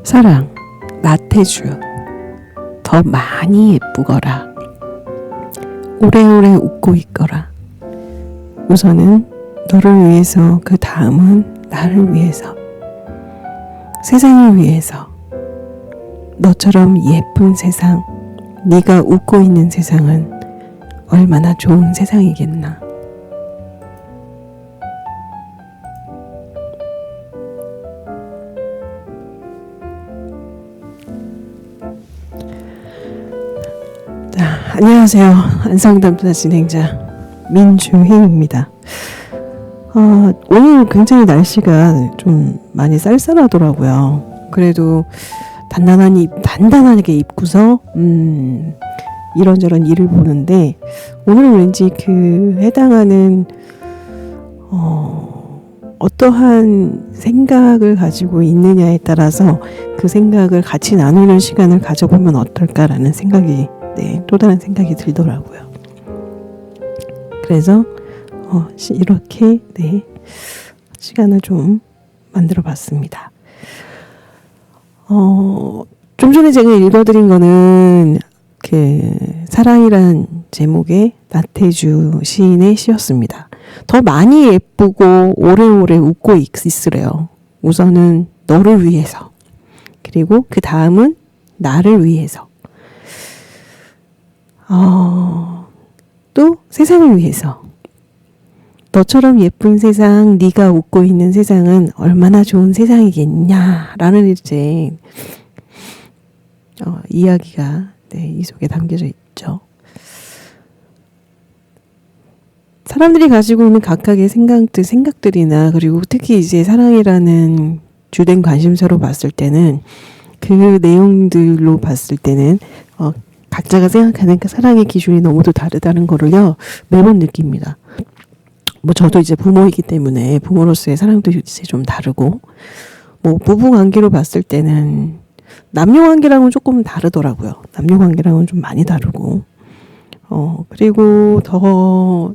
사랑, 나태주. 더 많이 예쁘거라. 오래오래 웃고 있거라. 우선은 너를 위해서, 그 다음은 나를 위해서, 세상을 위해서. 너처럼 예쁜 세상, 네가 웃고 있는 세상은 얼마나 좋은 세상이겠나. 자, 안녕하세요. 안성담사 진행자 민주희입니다. 오늘 굉장히 날씨가 좀 많이 쌀쌀하더라고요. 그래도 단단하게 입고서 이런저런 일을 보는데, 오늘은 왠지 그 해당하는 어떠한 생각을 가지고 있느냐에 따라서 그 생각을 같이 나누는 시간을 가져보면 어떨까라는 생각이, 또 다른 생각이 들더라고요. 그래서 이렇게 시간을 좀 만들어 봤습니다. 좀 전에 제가 읽어드린 거는 그 사랑이란 제목의 나태주 시인의 시였습니다. 더 많이 예쁘고 오래오래 웃고 있으래요. 우선은 너를 위해서, 그리고 그 다음은 나를 위해서, 또 세상을 위해서. 너처럼 예쁜 세상, 네가 웃고 있는 세상은 얼마나 좋은 세상이겠냐라는 이제 이야기가 이 속에 담겨져 있죠. 사람들이 가지고 있는 각각의 생각들이나, 그리고 특히 이제 사랑이라는 주된 관심사로 봤을 때는, 그 내용들로 봤을 때는 각자가 생각하는 그 사랑의 기준이 너무도 다르다는 거를요 매번 느낍니다. 저도 이제 부모이기 때문에 부모로서의 사랑도 이제 좀 다르고, 부부 관계로 봤을 때는 남녀 관계랑은 조금 다르더라고요. 남녀 관계랑은 좀 많이 다르고, 그리고 더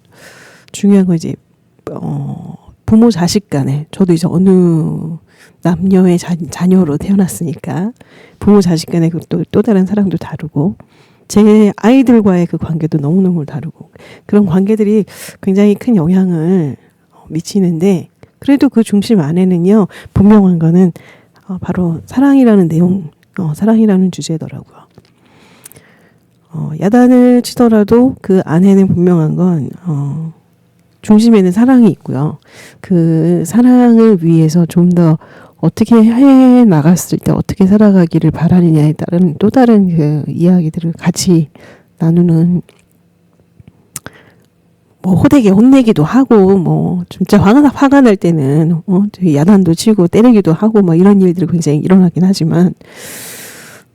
중요한 건 이제 부모 자식 간에, 저도 이제 어느 남녀의 자녀로 태어났으니까 부모 자식 간에 또 다른 사랑도 다르고, 제 아이들과의 그 관계도 너무너무 다르고, 그런 관계들이 굉장히 큰 영향을 미치는데, 그래도 그 중심 안에는요 분명한 거는 바로 사랑이라는 내용, 사랑이라는 주제더라고요. 야단을 치더라도 그 안에는 분명한 건 중심에는 사랑이 있고요. 그 사랑을 위해서 좀 더 어떻게 해 나갔을 때 어떻게 살아가기를 바라느냐에 따른 또 다른 그 이야기들을 같이 나누는, 호되게 혼내기도 하고, 진짜 화가 날 때는 야단도 치고 때리기도 하고 이런 일들이 굉장히 일어나긴 하지만,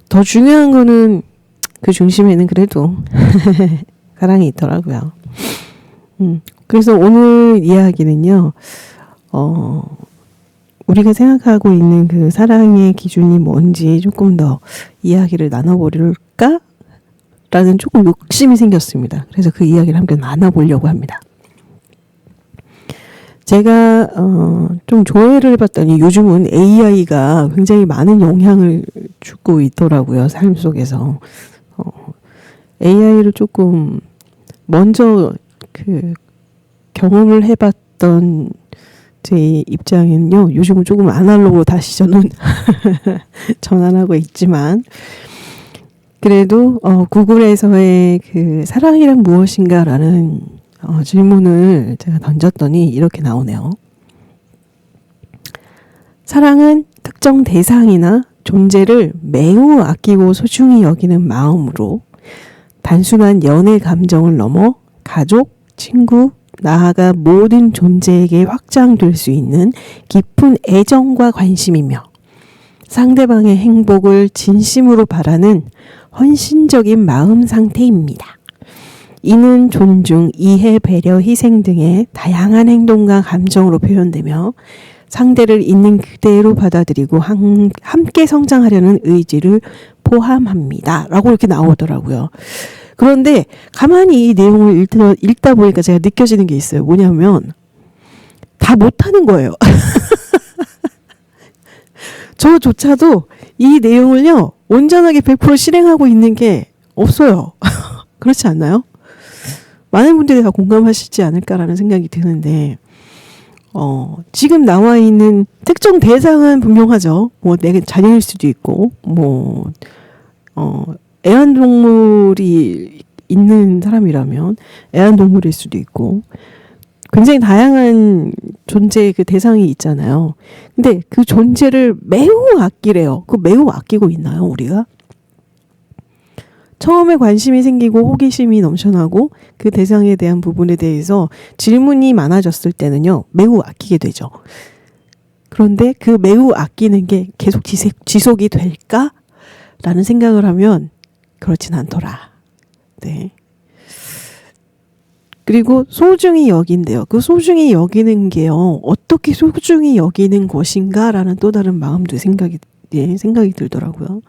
더 중요한 거는 그 중심에는 그래도 사랑이 있더라고요. 그래서 오늘 이야기는요, 우리가 생각하고 있는 그 사랑의 기준이 뭔지 조금 더 이야기를 나눠보릴까? 라는 조금 욕심이 생겼습니다. 그래서 그 이야기를 함께 나눠보려고 합니다. 제가 좀 조회를 해봤더니 요즘은 AI가 굉장히 많은 영향을 주고 있더라고요. 삶 속에서. AI를 조금 먼저 그 경험을 해봤던 제 입장은요, 요즘은 조금 아날로그로 다시 저는 전환하고 있지만, 그래도 구글에서의 그 사랑이란 무엇인가라는 질문을 제가 던졌더니 이렇게 나오네요. 사랑은 특정 대상이나 존재를 매우 아끼고 소중히 여기는 마음으로 단순한 연애 감정을 넘어 가족, 친구, 나아가 모든 존재에게 확장될 수 있는 깊은 애정과 관심이며, 상대방의 행복을 진심으로 바라는 헌신적인 마음 상태입니다. 이는 존중, 이해, 배려, 희생 등의 다양한 행동과 감정으로 표현되며 상대를 있는 그대로 받아들이고 함께 성장하려는 의지를 포함합니다. 라고 이렇게 나오더라고요. 그런데 가만히 이 내용을 읽다 보니까 제가 느껴지는 게 있어요. 뭐냐면 다 못하는 거예요. 저조차도 이 내용을요, 온전하게 100% 실행하고 있는 게 없어요. 그렇지 않나요? 많은 분들이 다 공감하시지 않을까라는 생각이 드는데, 지금 나와 있는 특정 대상은 분명하죠. 뭐, 내 자녀일 수도 있고, 뭐, 애완동물이 있는 사람이라면 애완동물일 수도 있고, 굉장히 다양한 존재의 그 대상이 있잖아요. 근데 그 존재를 매우 아끼래요. 그 매우 아끼고 있나요, 우리가? 처음에 관심이 생기고 호기심이 넘쳐나고 그 대상에 대한 부분에 대해서 질문이 많아졌을 때는요, 매우 아끼게 되죠. 그런데 그 매우 아끼는 게 계속 지속이 될까? 라는 생각을 하면 그렇진 않더라. 네. 그리고 소중히 여긴대요. 그 소중히 여기는 게요, 어떻게 소중히 여기는 것인가라는 또 다른 마음도 생각이 들더라고요.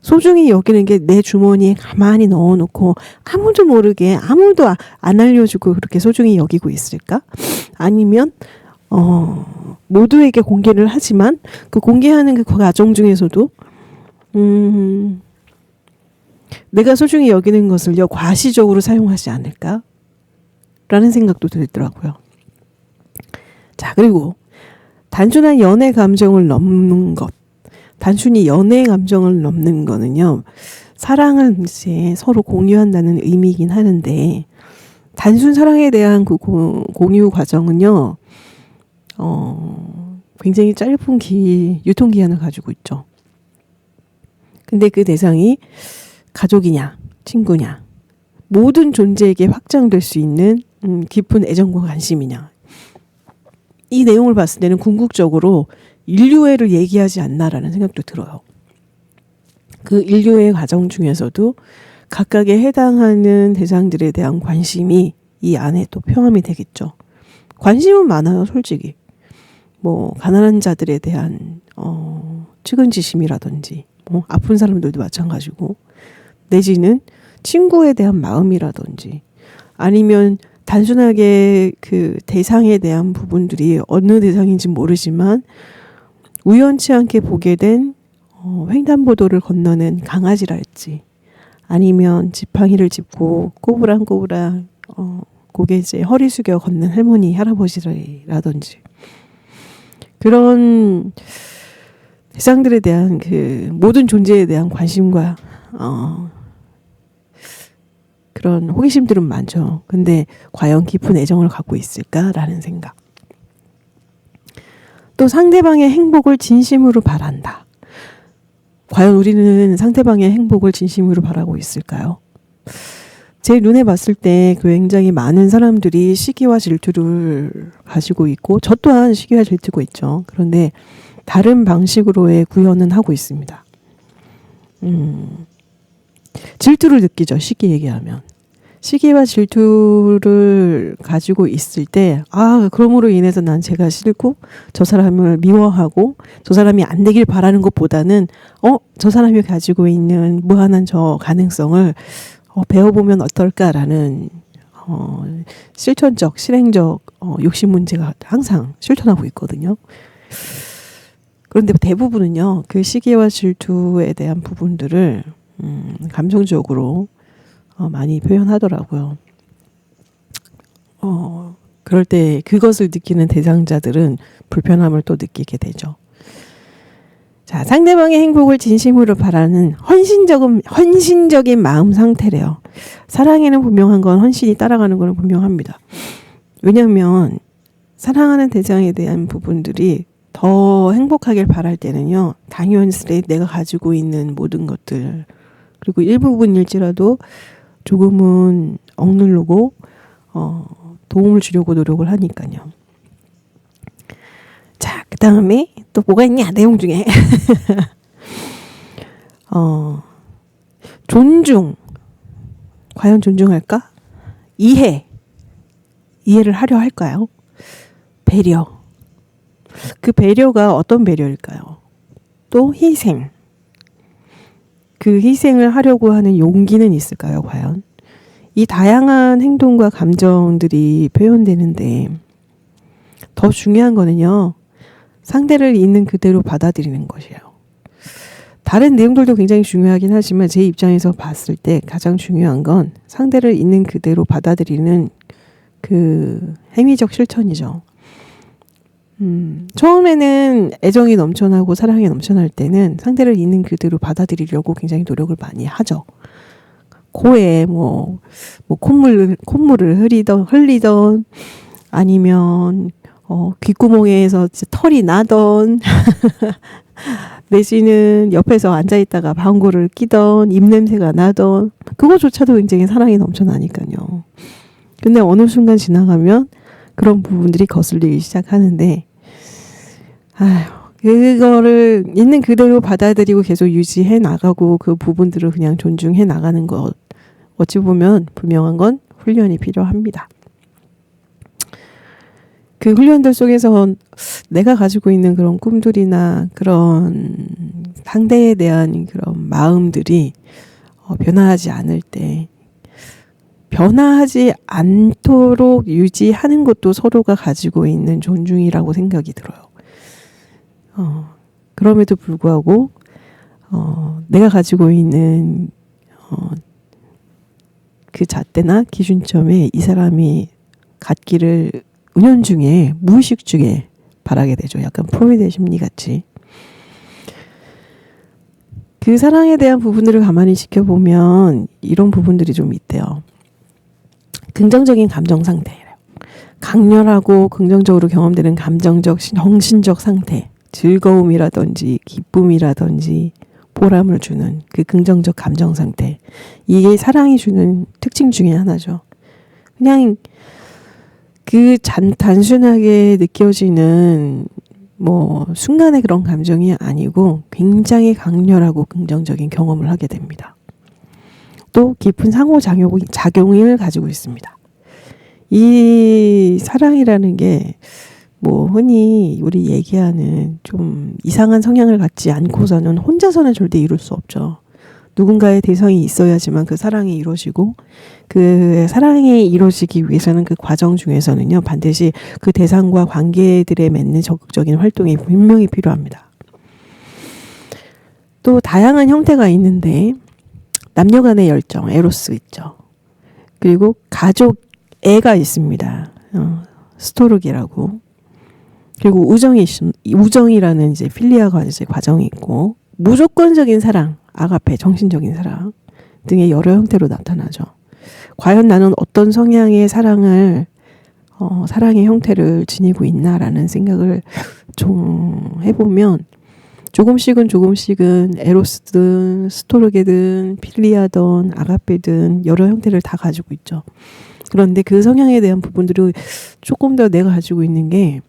소중히 여기는 게 내 주머니에 가만히 넣어놓고 아무도 모르게 아무도 안 알려주고 그렇게 소중히 여기고 있을까? 아니면 모두에게 공개를 하지만 그 공개하는 그 과정 중에서도 내가 소중히 여기는 것을요, 과시적으로 사용하지 않을까? 라는 생각도 들더라고요. 자, 그리고 단순한 연애 감정을 넘는 것. 단순히 연애 감정을 넘는 거는요, 사랑을 이제 서로 공유한다는 의미이긴 하는데, 단순 사랑에 대한 그 공유 과정은요, 굉장히 짧은 유통기한을 가지고 있죠. 근데 그 대상이 가족이냐, 친구냐, 모든 존재에게 확장될 수 있는 깊은 애정과 관심이냐. 이 내용을 봤을 때는 궁극적으로 인류애를 얘기하지 않나라는 생각도 들어요. 그 인류애 과정 중에서도 각각에 해당하는 대상들에 대한 관심이 이 안에 또 포함이 되겠죠. 관심은 많아요, 솔직히. 뭐 가난한 자들에 대한 측은지심이라든지, 아픈 사람들도 마찬가지고, 내지는 친구에 대한 마음이라든지, 아니면 단순하게 그 대상에 대한 부분들이 어느 대상인지 모르지만 우연치 않게 보게 된 횡단보도를 건너는 강아지랄지, 아니면 지팡이를 짚고 꼬부랑꼬부랑 고개 이제 허리 숙여 걷는 할머니 할아버지라든지, 그런 대상들에 대한 그 모든 존재에 대한 관심과 그런 호기심들은 많죠. 근데 과연 깊은 애정을 갖고 있을까라는 생각. 또 상대방의 행복을 진심으로 바란다. 과연 우리는 상대방의 행복을 진심으로 바라고 있을까요? 제 눈에 봤을 때 굉장히 많은 사람들이 시기와 질투를 가지고 있고, 저 또한 시기와 질투고 있죠. 그런데 다른 방식으로의 구현은 하고 있습니다. 질투를 느끼죠, 시기 얘기하면. 시기와 질투를 가지고 있을 때, 그럼으로 인해서 난 제가 싫고 저 사람을 미워하고 저 사람이 안 되길 바라는 것보다는 저 사람이 가지고 있는 무한한 저 가능성을 배워보면 어떨까라는 실천적, 실행적 욕심 문제가 항상 실천하고 있거든요. 그런데 대부분은요, 그 시기와 질투에 대한 부분들을 감정적으로 많이 표현하더라고요. 그럴 때 그것을 느끼는 대상자들은 불편함을 또 느끼게 되죠. 자, 상대방의 행복을 진심으로 바라는 헌신적인 마음 상태래요. 사랑에는 분명한 건 헌신이 따라가는 건 분명합니다. 왜냐하면 사랑하는 대상에 대한 부분들이 더 행복하길 바랄 때는요, 당연스레 내가 가지고 있는 모든 것들, 그리고 일부분일지라도 조금은 억누르고 도움을 주려고 노력을 하니까요. 자, 그 다음에 또 뭐가 있냐, 내용 중에. 존중. 과연 존중할까? 이해를 하려 할까요? 배려. 그 배려가 어떤 배려일까요? 또 희생. 그 희생을 하려고 하는 용기는 있을까요, 과연? 이 다양한 행동과 감정들이 표현되는데, 더 중요한 거는요, 상대를 있는 그대로 받아들이는 것이에요. 다른 내용들도 굉장히 중요하긴 하지만 제 입장에서 봤을 때 가장 중요한 건 상대를 있는 그대로 받아들이는 그 행위적 실천이죠. 처음에는 애정이 넘쳐나고 사랑이 넘쳐날 때는 상대를 있는 그대로 받아들이려고 굉장히 노력을 많이 하죠. 코에 콧물을 흘리던 아니면 귓구멍에서 털이 나던 내지는 옆에서 앉아있다가 방구를 끼던 입냄새가 나던 그거조차도 굉장히 사랑이 넘쳐나니까요. 근데 어느 순간 지나가면 그런 부분들이 거슬리기 시작하는데 그거를 있는 그대로 받아들이고 계속 유지해 나가고 그 부분들을 그냥 존중해 나가는 것 어찌 보면 분명한 건 훈련이 필요합니다. 그 훈련들 속에서 내가 가지고 있는 그런 꿈들이나 그런 상대에 대한 그런 마음들이 변화하지 않을 때 변화하지 않도록 유지하는 것도 서로가 가지고 있는 존중이라고 생각이 들어요. 그럼에도 불구하고 내가 가지고 있는 그 잣대나 기준점에 이 사람이 갖기를 은연중에 무의식 중에 바라게 되죠. 약간 프로이드의 심리 같이. 그 사랑에 대한 부분들을 가만히 지켜보면 이런 부분들이 좀 있대요. 긍정적인 감정 상태예요. 강렬하고 긍정적으로 경험되는 감정적, 정신적 상태, 즐거움이라든지 기쁨이라든지 보람을 주는 그 긍정적 감정 상태. 이게 사랑이 주는 특징 중에 하나죠. 그냥 그 단순하게 느껴지는 순간의 그런 감정이 아니고 굉장히 강렬하고 긍정적인 경험을 하게 됩니다. 또 깊은 상호작용을 가지고 있습니다. 이 사랑이라는 게 흔히 우리 얘기하는 좀 이상한 성향을 갖지 않고서는 혼자서는 절대 이룰 수 없죠. 누군가의 대상이 있어야지만 그 사랑이 이루어지고 그 사랑이 이루어지기 위해서는 그 과정 중에서는요 반드시 그 대상과 관계들에 맺는 적극적인 활동이 분명히 필요합니다. 또 다양한 형태가 있는데 남녀 간의 열정, 에로스 있죠. 그리고 가족, 애가 있습니다. 스토르기라고. 그리고 우정이라는 이제 필리아가 이제 과정이 있고 무조건적인 사랑, 아가페, 정신적인 사랑 등의 여러 형태로 나타나죠. 과연 나는 어떤 성향의 사랑의 형태를 지니고 있나라는 생각을 좀 해보면 조금씩은 에로스든 스토르게든 필리아든 아가페든 여러 형태를 다 가지고 있죠. 그런데 그 성향에 대한 부분들을 조금 더 내가 가지고 있는 게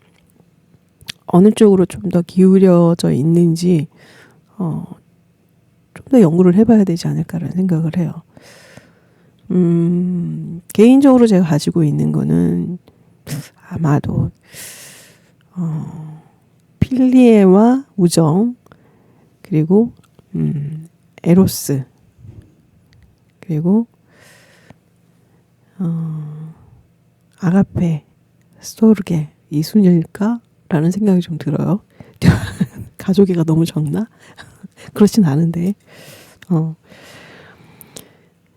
어느 쪽으로 좀 더 기울여져 있는지 좀 더 연구를 해봐야 되지 않을까라는 생각을 해요. 개인적으로 제가 가지고 있는 거는 아마도 필리에와 우정 그리고 에로스 그리고 아가페 스토르게 이 순일까라는 생각이 좀 들어요. 가족애가 너무 적나? 그렇진 않은데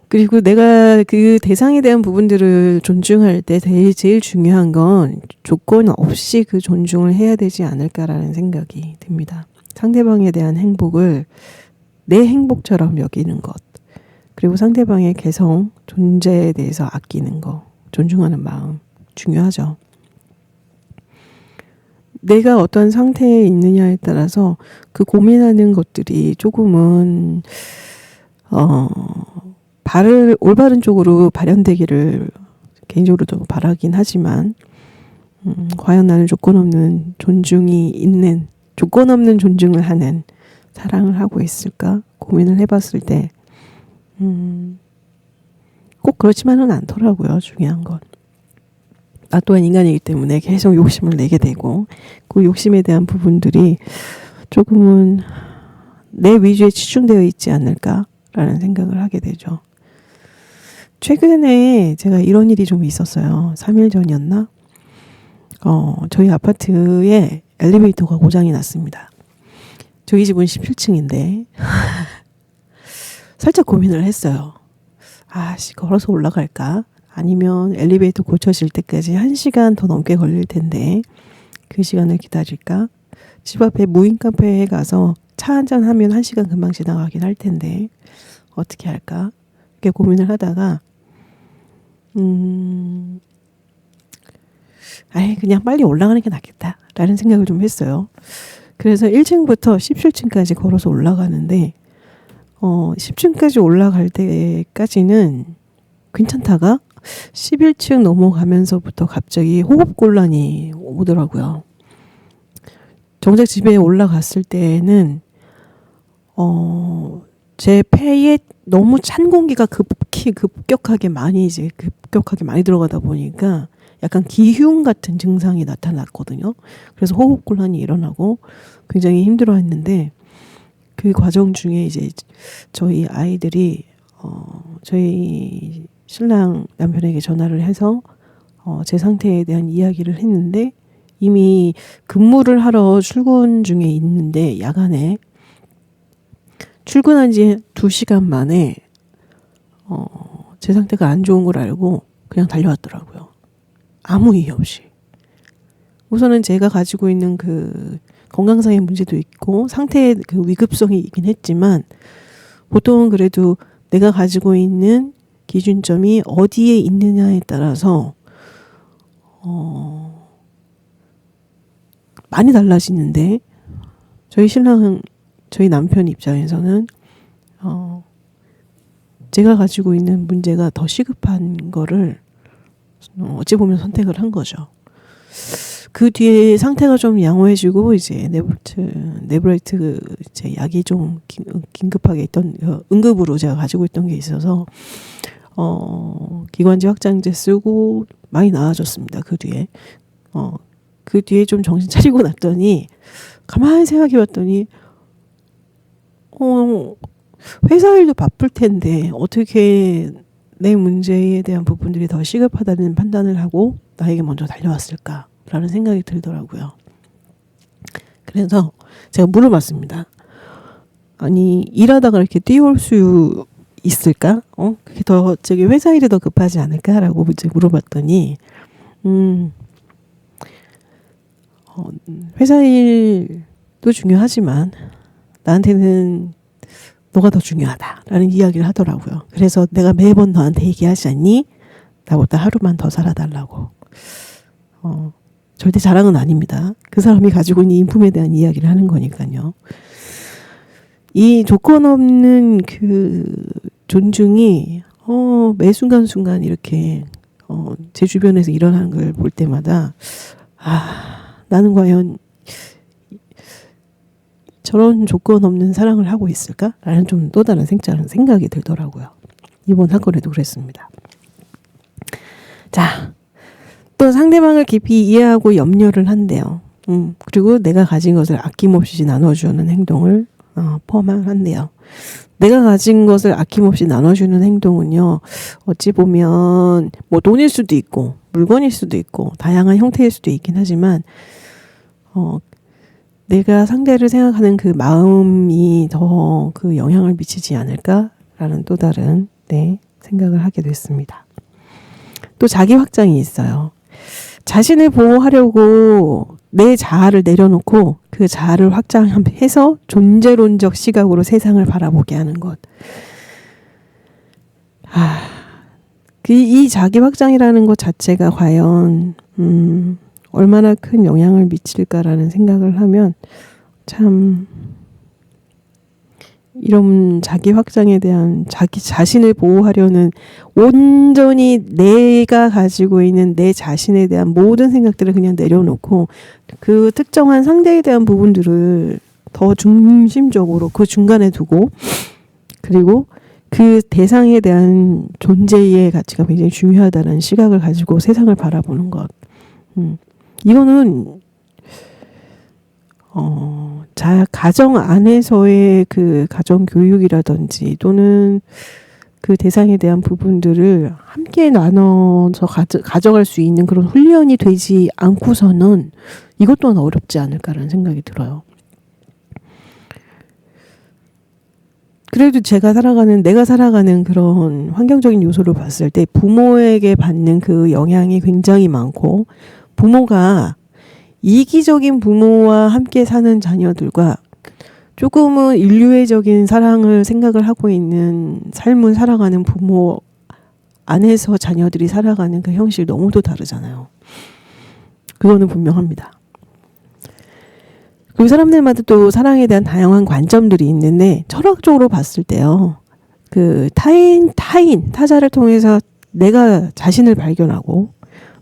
그리고 내가 그 대상에 대한 부분들을 존중할 때 제일 중요한 건 조건 없이 그 존중을 해야 되지 않을까라는 생각이 듭니다. 상대방에 대한 행복을 내 행복처럼 여기는 것 그리고 상대방의 개성, 존재에 대해서 아끼는 거 존중하는 마음 중요하죠. 내가 어떤 상태에 있느냐에 따라서 그 고민하는 것들이 조금은 올바른 쪽으로 발현되기를 개인적으로도 바라긴 하지만 과연 나는 조건 없는 존중을 하는 사랑을 하고 있을까 고민을 해봤을 때 꼭 그렇지만은 않더라고요. 중요한 건. 나 또한 인간이기 때문에 계속 욕심을 내게 되고 그 욕심에 대한 부분들이 조금은 내 위주에 치중되어 있지 않을까라는 생각을 하게 되죠. 최근에 제가 이런 일이 좀 있었어요. 3일 전이었나? 저희 아파트에 엘리베이터가 고장이 났습니다. 저희 집은 17층인데 살짝 고민을 했어요. 걸어서 올라갈까? 아니면 엘리베이터 고쳐질 때까지 1시간 더 넘게 걸릴 텐데 그 시간을 기다릴까? 집 앞에 무인 카페에 가서 차 한잔 하면 1시간 금방 지나가긴 할 텐데 어떻게 할까? 이렇게 고민을 하다가 그냥 빨리 올라가는 게 낫겠다 라는 생각을 좀 했어요. 그래서 1층부터 17층까지 걸어서 올라가는데 10층까지 올라갈 때까지는 괜찮다가 11층 넘어가면서부터 갑자기 호흡곤란이 오더라고요. 정작 집에 올라갔을 때는 제 폐에 너무 찬 공기가 급격하게 많이 들어가다 보니까 약간 기흉 같은 증상이 나타났거든요. 그래서 호흡곤란이 일어나고 굉장히 힘들어했는데 그 과정 중에 이제 저희 아이들이 저희 신랑 남편에게 전화를 해서 제 상태에 대한 이야기를 했는데 이미 근무를 하러 출근 중에 있는데 야간에 출근한 지 2시간 만에 제 상태가 안 좋은 걸 알고 그냥 달려왔더라고요. 아무 이유 없이. 우선은 제가 가지고 있는 그 건강상의 문제도 있고 상태의 그 위급성이 있긴 했지만 보통은 그래도 내가 가지고 있는 기준점이 어디에 있느냐에 따라서 많이 달라지는데 저희 남편 입장에서는 제가 가지고 있는 문제가 더 시급한 거를 어찌 보면 선택을 한 거죠. 그 뒤에 상태가 좀 양호해지고 이제 네브라이트 이제 약이 좀 긴급하게 있던 응급으로 제가 가지고 있던 게 있어서 기관지 확장제 쓰고 많이 나아졌습니다. 그 뒤에 좀 정신 차리고 났더니 가만히 생각해 봤더니 회사 일도 바쁠 텐데 어떻게 내 문제에 대한 부분들이 더 시급하다는 판단을 하고 나에게 먼저 달려왔을까라는 생각이 들더라고요. 그래서 제가 물어봤습니다. 아니 일하다가 이렇게 뛰어올 수 있을까? 그게 더 회사 일이 더 급하지 않을까라고 이제 물어봤더니 회사 일도 중요하지만 나한테는 너가 더 중요하다라는 이야기를 하더라고요. 그래서 내가 매번 너한테 얘기하지 않니? 나보다 하루만 더 살아달라고. 절대 자랑은 아닙니다. 그 사람이 가지고 있는 인품에 대한 이야기를 하는 거니까요. 이 조건 없는 그 존중이 매 순간순간 이렇게 제 주변에서 일어나는 걸 볼 때마다 나는 과연 저런 조건 없는 사랑을 하고 있을까? 라는 좀 또 다른 생각이 들더라고요. 이번 사건에도 그랬습니다. 자, 또 상대방을 깊이 이해하고 염려를 한대요. 그리고 내가 가진 것을 아낌없이 나눠주는 행동을 포함한대요. 내가 가진 것을 아낌없이 나눠주는 행동은요, 어찌 보면 뭐 돈일 수도 있고 물건일 수도 있고 다양한 형태일 수도 있긴 하지만 내가 상대를 생각하는 그 마음이 더 그 영향을 미치지 않을까라는 또 다른 생각을 하게 됐습니다. 또 자기 확장이 있어요. 자신을 보호하려고 내 자아를 내려놓고 그 자아를 확장해서 존재론적 시각으로 세상을 바라보게 하는 것. 이 자기 확장이라는 것 자체가 과연 얼마나 큰 영향을 미칠까라는 생각을 하면 참 이런 자기 확장에 대한 자기 자신을 보호하려는 온전히 내가 가지고 있는 내 자신에 대한 모든 생각들을 그냥 내려놓고 그 특정한 상대에 대한 부분들을 더 중심적으로 그 중간에 두고 그리고 그 대상에 대한 존재의 가치가 굉장히 중요하다는 시각을 가지고 세상을 바라보는 것. 이거는 가정 안에서의 그 가정 교육이라든지 또는 그 대상에 대한 부분들을 함께 나눠서 가져갈 수 있는 그런 훈련이 되지 않고서는 이것 또한 어렵지 않을까라는 생각이 들어요. 그래도 내가 살아가는 그런 환경적인 요소를 봤을 때 부모에게 받는 그 영향이 굉장히 많고, 부모가 이기적인 부모와 함께 사는 자녀들과 조금은 인류애적인 사랑을 생각을 하고 있는 삶을 살아가는 부모 안에서 자녀들이 살아가는 그 형식이 너무도 다르잖아요. 그거는 분명합니다. 그 사람들마다 또 사랑에 대한 다양한 관점들이 있는데, 철학적으로 봤을 때요, 그 타자를 통해서 내가 자신을 발견하고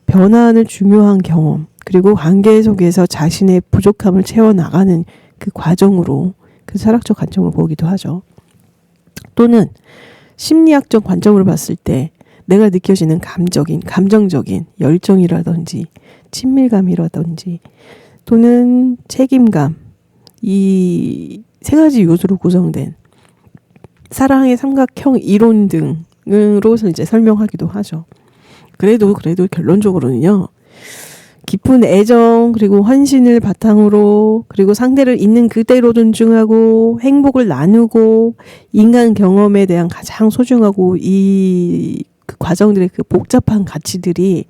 변화하는 중요한 경험, 그리고 관계 속에서 자신의 부족함을 채워나가는 그 과정으로 그 철학적 관점을 보기도 하죠. 또는 심리학적 관점으로 봤을 때 내가 느껴지는 감정적인 열정이라든지 친밀감이라든지 또는 책임감, 이 세 가지 요소로 구성된 사랑의 삼각형 이론 등으로 이제 설명하기도 하죠. 그래도 결론적으로는요, 깊은 애정 그리고 환신을 바탕으로, 그리고 상대를 있는 그대로 존중하고 행복을 나누고 인간 경험에 대한 가장 소중하고 그 과정들의 그 복잡한 가치들이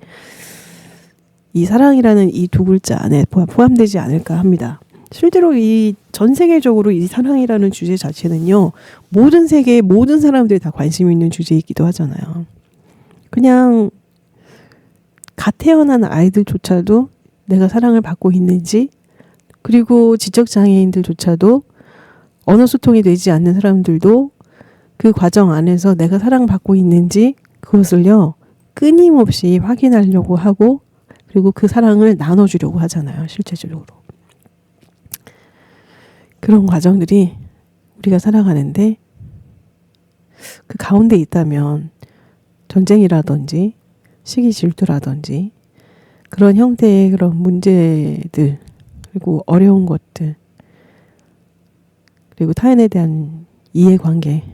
이 사랑이라는 이 두 글자 안에 포함되지 않을까 합니다. 실제로 이 전 세계적으로 이 사랑이라는 주제 자체는요, 모든 세계의 모든 사람들이 다 관심 있는 주제이기도 하잖아요. 그냥 갓 태어난 아이들조차도 내가 사랑을 받고 있는지, 그리고 지적장애인들조차도 언어 소통이 되지 않는 사람들도 그 과정 안에서 내가 사랑받고 있는지 그것을요 끊임없이 확인하려고 하고, 그리고 그 사랑을 나눠주려고 하잖아요. 실제적으로 그런 과정들이 우리가 살아가는데 그 가운데 있다면 전쟁이라든지 시기 질투라든지 그런 형태의 그런 문제들, 그리고 어려운 것들, 그리고 타인에 대한 이해관계,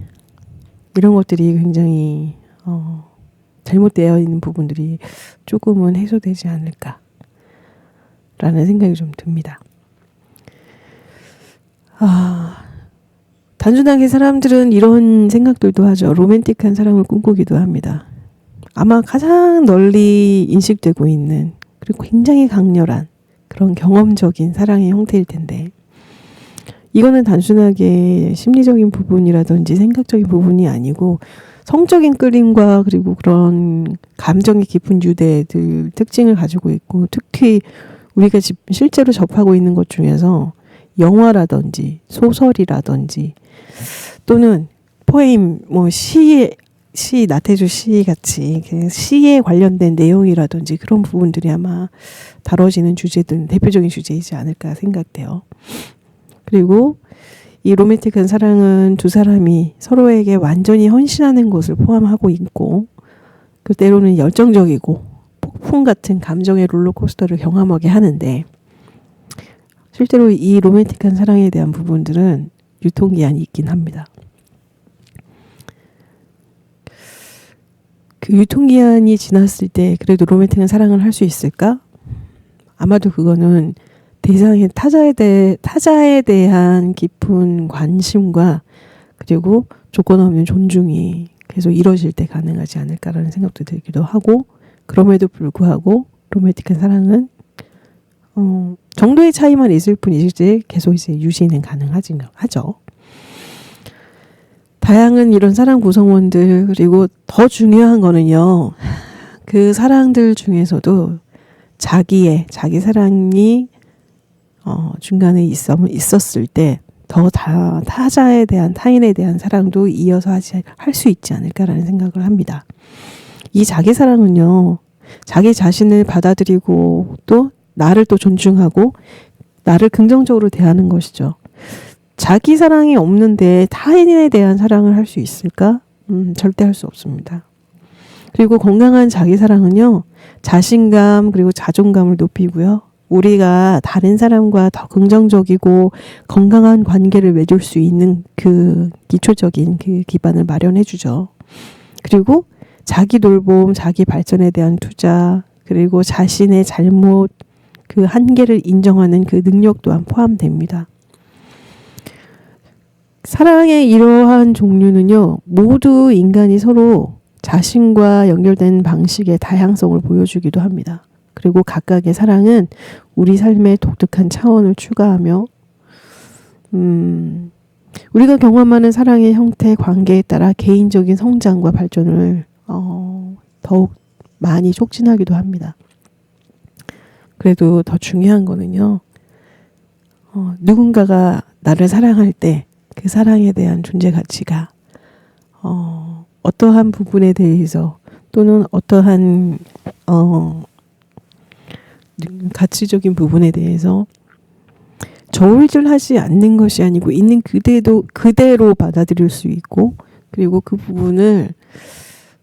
이런 것들이 굉장히 잘못되어 있는 부분들이 조금은 해소되지 않을까라는 생각이 좀 듭니다. 단순하게 사람들은 이런 생각들도 하죠. 로맨틱한 사랑을 꿈꾸기도 합니다. 아마 가장 널리 인식되고 있는, 그리고 굉장히 강렬한 그런 경험적인 사랑의 형태일 텐데, 이거는 단순하게 심리적인 부분이라든지 생각적인 부분이 아니고 성적인 끌림과 그리고 그런 감정이 깊은 유대들 특징을 가지고 있고, 특히 우리가 실제로 접하고 있는 것 중에서 영화라든지 소설이라든지 또는 포엠, 나태주 시 같이 시에 관련된 내용이라든지 그런 부분들이 아마 다뤄지는 주제들, 대표적인 주제이지 않을까 생각돼요. 그리고 이 로맨틱한 사랑은 두 사람이 서로에게 완전히 헌신하는 것을 포함하고 있고, 그 때로는 열정적이고 폭풍 같은 감정의 롤러코스터를 경험하게 하는데, 실제로 이 로맨틱한 사랑에 대한 부분들은 유통기한이 있긴 합니다. 그 유통기한이 지났을 때 그래도 로맨틱한 사랑을 할 수 있을까? 아마도 그거는 대상의 타자에 대한 깊은 관심과 그리고 조건 없는 존중이 계속 이뤄질 때 가능하지 않을까라는 생각도 들기도 하고, 그럼에도 불구하고 로맨틱한 사랑은 정도의 차이만 있을 뿐이지 계속 이제 유지는 가능하죠. 다양한 이런 사랑 구성원들, 그리고 더 중요한 거는요, 그 사랑들 중에서도 자기 사랑이 중간에 있었을 때 더 타자에 대한, 타인에 대한 사랑도 이어서 할 수 있지 않을까라는 생각을 합니다. 이 자기 사랑은요, 자기 자신을 받아들이고 또 나를 또 존중하고 나를 긍정적으로 대하는 것이죠. 자기 사랑이 없는데 타인에 대한 사랑을 할 수 있을까? 절대 할 수 없습니다. 그리고 건강한 자기 사랑은요, 자신감 그리고 자존감을 높이고요, 우리가 다른 사람과 더 긍정적이고 건강한 관계를 맺을 수 있는 그 기초적인 그 기반을 마련해 주죠. 그리고 자기 돌봄, 자기 발전에 대한 투자, 그리고 자신의 잘못, 그 한계를 인정하는 그 능력 또한 포함됩니다. 사랑의 이러한 종류는요, 모두 인간이 서로 자신과 연결된 방식의 다양성을 보여주기도 합니다. 그리고 각각의 사랑은 우리 삶의 독특한 차원을 추가하며 우리가 경험하는 사랑의 형태, 관계에 따라 개인적인 성장과 발전을 더욱 많이 촉진하기도 합니다. 그래도 더 중요한 거는요, 누군가가 나를 사랑할 때 그 사랑에 대한 존재 가치가 어떠한 부분에 대해서 또는 어떠한 가치적인 부분에 대해서 저울질하지 않는 것이 아니고 있는 그대로 받아들일 수 있고, 그리고 그 부분을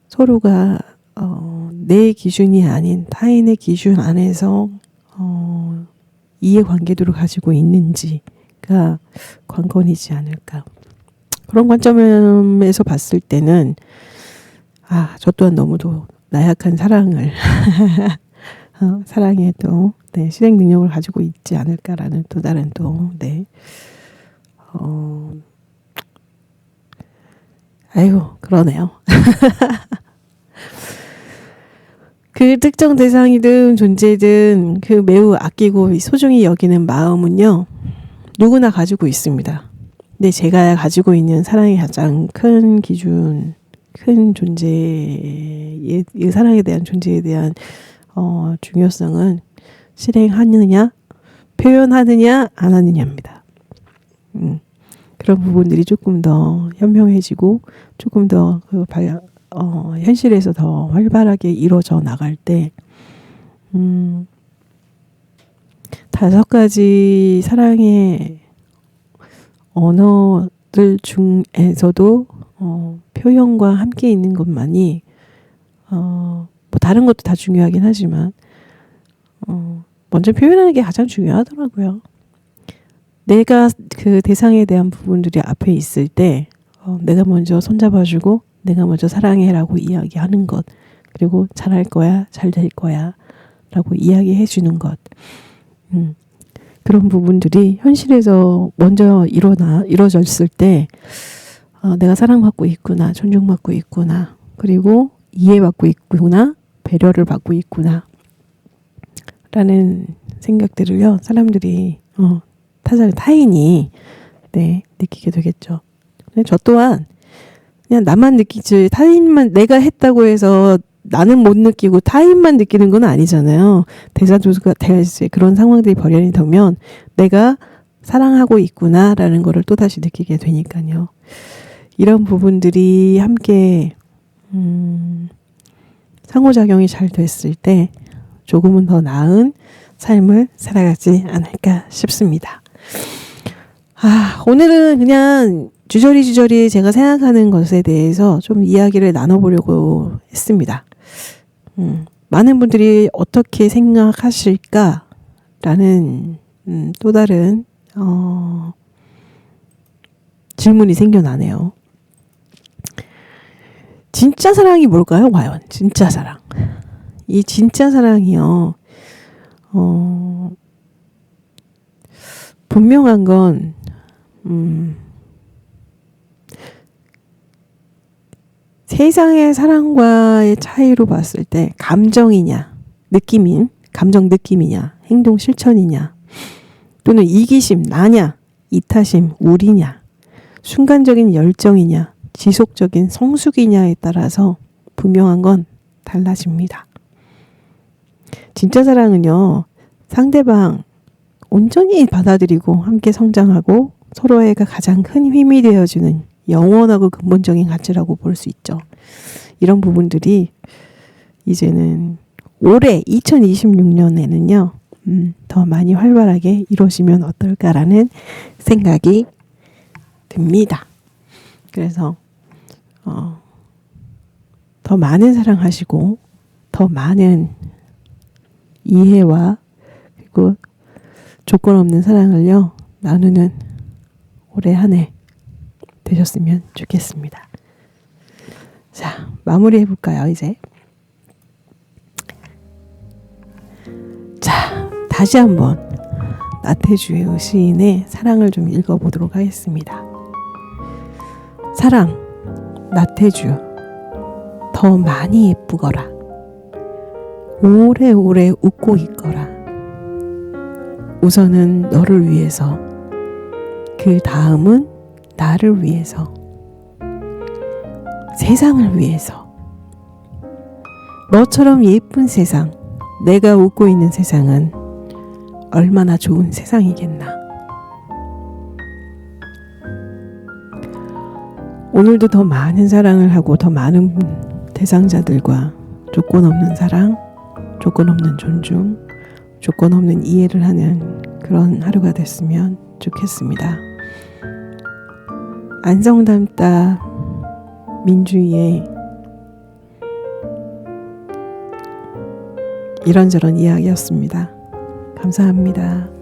서로가 내 기준이 아닌 타인의 기준 안에서 이해관계도를 가지고 있는지가 관건이지 않을까. 그런 관점에서 봤을 때는 저 또한 너무도 나약한 사랑을 사랑에 또 실행 능력을 가지고 있지 않을까라는 또 다른 또 그러네요. 그 특정 대상이든 존재든 그 매우 아끼고 소중히 여기는 마음은요, 누구나 가지고 있습니다. 근데 제가 가지고 있는 사랑의 가장 큰 기준, 큰 존재, 이 사랑에 대한 존재에 대한 중요성은 실행하느냐, 표현하느냐, 안 하느냐입니다. 그런 부분들이 조금 더 현명해지고 조금 더 현실에서 더 활발하게 이루어져 나갈 때 5가지 사랑의 언어들 중에서도 표현과 함께 있는 것만이 뭐 다른 것도 다 중요하긴 하지만 먼저 표현하는 게 가장 중요하더라고요. 내가 그 대상에 대한 부분들이 앞에 있을 때 내가 먼저 손잡아주고 내가 먼저 사랑해라고 이야기하는 것, 그리고 잘할 거야, 잘 될 거야 라고 이야기해 주는 것, 그런 부분들이 현실에서 먼저 이루어졌을 때 내가 사랑받고 있구나, 존중받고 있구나, 그리고 이해받고 있구나, 배려를 받고 있구나 라는 생각들을요, 사람들이 타인이 느끼게 되겠죠. 저 또한 그냥 나만 느끼지, 타인만 내가 했다고 해서 나는 못 느끼고 타인만 느끼는 건 아니잖아요. 대사조가 그런 상황들이 벌연이 되면 내가 사랑하고 있구나라는 거를 또다시 느끼게 되니까요. 이런 부분들이 함께 상호작용이 잘 됐을 때 조금은 더 나은 삶을 살아가지 않을까 싶습니다. 오늘은 그냥 주저리 제가 생각하는 것에 대해서 좀 이야기를 나눠보려고 했습니다. 많은 분들이 어떻게 생각하실까라는 또 다른 질문이 생겨나네요. 진짜 사랑이 뭘까요? 과연 진짜 사랑. 이 진짜 사랑이요. 분명한 건 세상의 사랑과의 차이로 봤을 때 감정이냐, 감정 느낌이냐, 행동 실천이냐, 또는 이기심, 나냐, 이타심, 우리냐, 순간적인 열정이냐, 지속적인 성숙이냐에 따라서 분명한 건 달라집니다. 진짜 사랑은요, 상대방 온전히 받아들이고 함께 성장하고 서로에게 가장 큰 힘이 되어주는 영원하고 근본적인 가치라고 볼 수 있죠. 이런 부분들이 이제는 올해 2026년에는요, 더 많이 활발하게 이루어지면 어떨까라는 생각이 듭니다. 그래서 더 많은 사랑하시고 더 많은 이해와 그리고 조건 없는 사랑을요 나누는 올해 한 해 되셨으면 좋겠습니다. 자, 마무리해 볼까요, 이제? 자, 다시 한번 나태주 시인의 사랑을 좀 읽어보도록 하겠습니다. 사랑, 나태주, 더 많이 예쁘거라. 오래오래 웃고 있거라. 우선은 너를 위해서, 그 다음은 나를 위해서, 세상을 위해서. 너처럼 예쁜 세상, 내가 웃고 있는 세상은 얼마나 좋은 세상이겠나. 오늘도 더 많은 사랑을 하고 더 많은 대상자들과 조건 없는 사랑, 조건 없는 존중, 조건 없는 이해를 하는 그런 하루가 됐으면 좋겠습니다. 안성 담다 민주의 이런저런 이야기였습니다. 감사합니다.